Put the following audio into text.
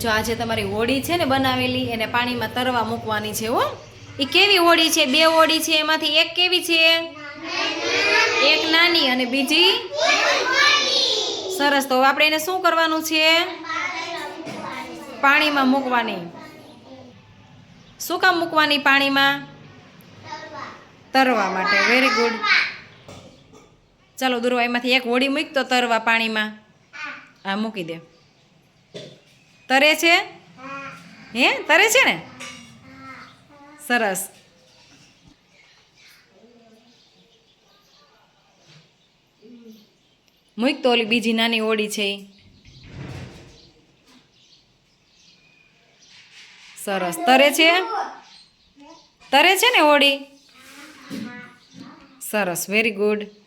જો આજે તમારી હોડી છે ને બનાવેલી એને પાણીમાં તરવા મૂકવાની છે હો. એ કેવી હોડી છે? બે હોડી છે, એમાંથી એક કેવી છે? એક નાની અને બીજી સરસ. તો આપણે એને શું કરવાનું છે? પાણીમાં મૂકવાની. શું કામ મૂકવાની પાણીમાં? તરવા માટે. Very good. ચાલો દુર્વા, એમાંથી એક હોડી મૂક તો તરવા પાણીમાં. હા, મૂકી દે. તરે છે? હે, તરે છે ને? સરસ. મૂક તો ઓલી બીજી નાની હોડી છે એ. સરસ. તરે છે? તરે છે ને હોડી? સરસ, વેરી ગુડ.